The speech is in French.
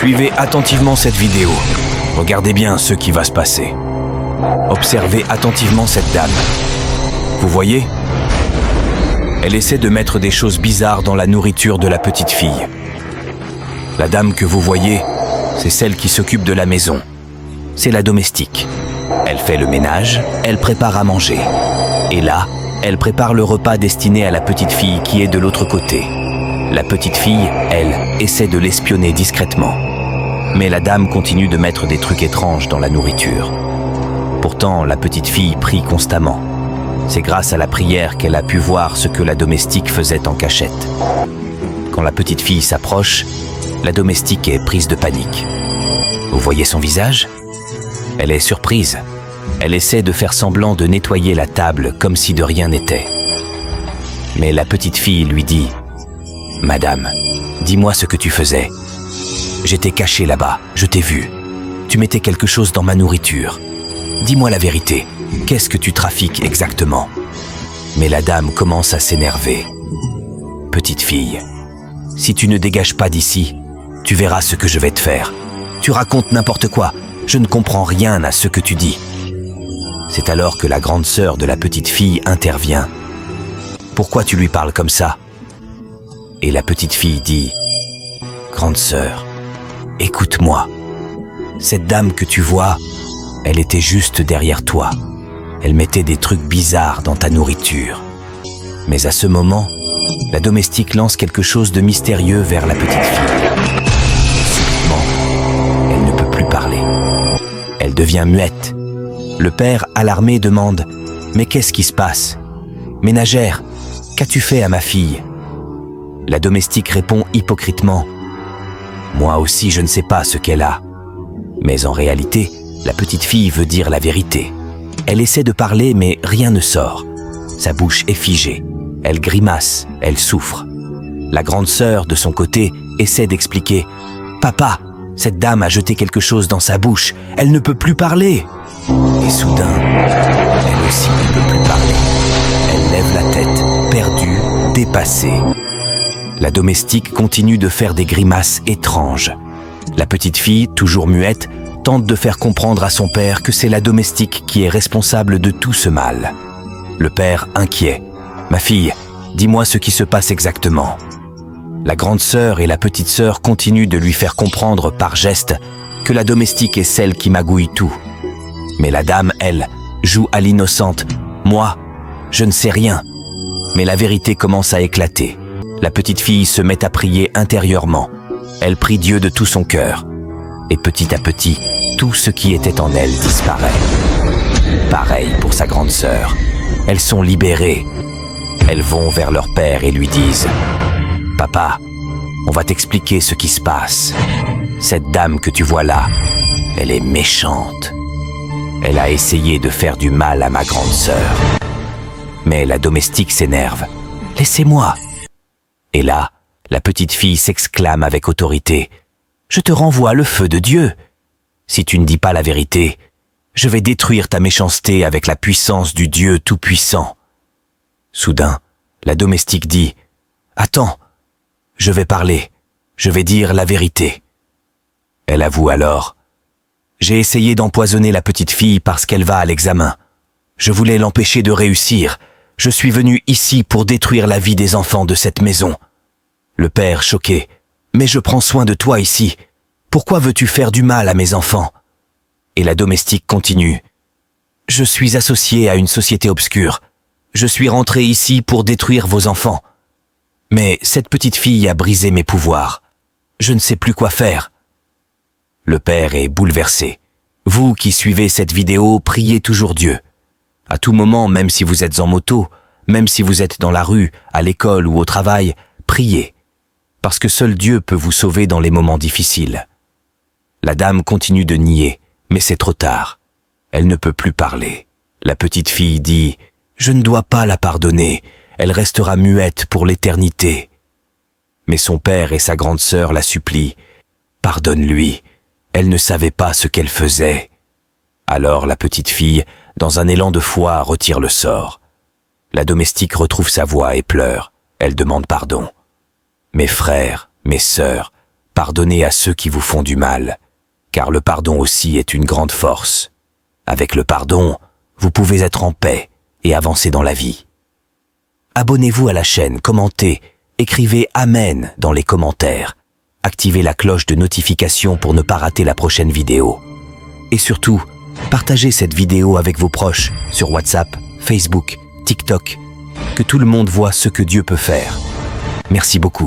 Suivez attentivement cette vidéo. Regardez bien ce qui va se passer. Observez attentivement cette dame. Vous voyez ? Elle essaie de mettre des choses bizarres dans la nourriture de la petite fille. La dame que vous voyez, c'est celle qui s'occupe de la maison. C'est la domestique. Elle fait le ménage, elle prépare à manger. Et là, elle prépare le repas destiné à la petite fille qui est de l'autre côté. La petite fille, elle, essaie de l'espionner discrètement. Mais la dame continue de mettre des trucs étranges dans la nourriture. Pourtant, la petite fille prie constamment. C'est grâce à la prière qu'elle a pu voir ce que la domestique faisait en cachette. Quand la petite fille s'approche, la domestique est prise de panique. Vous voyez son visage ? Elle est surprise. Elle essaie de faire semblant de nettoyer la table comme si de rien n'était. Mais la petite fille lui dit « Madame, dis-moi ce que tu faisais. J'étais caché là-bas, je t'ai vu. Tu mettais quelque chose dans ma nourriture. Dis-moi la vérité, qu'est-ce que tu trafiques exactement ?» Mais la dame commence à s'énerver. « Petite fille, si tu ne dégages pas d'ici, tu verras ce que je vais te faire. Tu racontes n'importe quoi, je ne comprends rien à ce que tu dis. » C'est alors que la grande sœur de la petite fille intervient. « Pourquoi tu lui parles comme ça ?» Et la petite fille dit « Grande sœur, écoute-moi. Cette dame que tu vois, elle était juste derrière toi. Elle mettait des trucs bizarres dans ta nourriture. » Mais à ce moment, la domestique lance quelque chose de mystérieux vers la petite fille. Subitement, elle ne peut plus parler. Elle devient muette. Le père, alarmé, demande « Mais qu'est-ce qui se passe ? Ménagère, qu'as-tu fait à ma fille ?» La domestique répond hypocritement « Moi aussi, je ne sais pas ce qu'elle a. » Mais en réalité, la petite fille veut dire la vérité. Elle essaie de parler, mais rien ne sort. Sa bouche est figée. Elle grimace, elle souffre. La grande sœur, de son côté, essaie d'expliquer « Papa, cette dame a jeté quelque chose dans sa bouche. Elle ne peut plus parler. » Et soudain, elle aussi ne peut plus parler. Elle lève la tête, perdue, dépassée. La domestique continue de faire des grimaces étranges. La petite fille, toujours muette, tente de faire comprendre à son père que c'est la domestique qui est responsable de tout ce mal. Le père, inquiet. « Ma fille, dis-moi ce qui se passe exactement. » La grande sœur et la petite sœur continuent de lui faire comprendre par gestes que la domestique est celle qui magouille tout. Mais la dame, elle, joue à l'innocente. « Moi, je ne sais rien. » Mais la vérité commence à éclater. La petite fille se met à prier intérieurement. Elle prie Dieu de tout son cœur. Et petit à petit, tout ce qui était en elle disparaît. Pareil pour sa grande sœur. Elles sont libérées. Elles vont vers leur père et lui disent « Papa, on va t'expliquer ce qui se passe. Cette dame que tu vois là, elle est méchante. Elle a essayé de faire du mal à ma grande sœur. » Mais la domestique s'énerve. « Laissez-moi !» Et là, la petite fille s'exclame avec autorité. « Je te renvoie le feu de Dieu. Si tu ne dis pas la vérité, je vais détruire ta méchanceté avec la puissance du Dieu Tout-Puissant. » Soudain, la domestique dit « Attends, je vais parler, je vais dire la vérité. » Elle avoue alors « J'ai essayé d'empoisonner la petite fille parce qu'elle va à l'examen. Je voulais l'empêcher de réussir. Je suis venu ici pour détruire la vie des enfants de cette maison. » Le père, choqué, « Mais je prends soin de toi ici. Pourquoi veux-tu faire du mal à mes enfants ?» Et la domestique continue. « Je suis associée à une société obscure. Je suis rentrée ici pour détruire vos enfants. Mais cette petite fille a brisé mes pouvoirs. Je ne sais plus quoi faire. » Le père est bouleversé. Vous qui suivez cette vidéo, priez toujours Dieu. À tout moment, même si vous êtes en moto, même si vous êtes dans la rue, à l'école ou au travail, priez. Parce que seul Dieu peut vous sauver dans les moments difficiles. La dame continue de nier, mais c'est trop tard. Elle ne peut plus parler. La petite fille dit « Je ne dois pas la pardonner, elle restera muette pour l'éternité. » Mais son père et sa grande sœur la supplient « Pardonne-lui, elle ne savait pas ce qu'elle faisait. » Alors la petite fille, dans un élan de foi, retire le sort. La domestique retrouve sa voix et pleure. Elle demande pardon. « Mes frères, mes sœurs, Pardonnez à ceux qui vous font du mal, car le pardon aussi est une grande force. Avec le pardon, vous pouvez être en paix et avancer dans la vie. Abonnez-vous à la chaîne, commentez, écrivez Amen dans les commentaires. Activez la cloche de notification pour ne pas rater la prochaine vidéo. Et surtout, partagez cette vidéo avec vos proches sur WhatsApp, Facebook, TikTok, que tout le monde voit ce que Dieu peut faire. Merci beaucoup.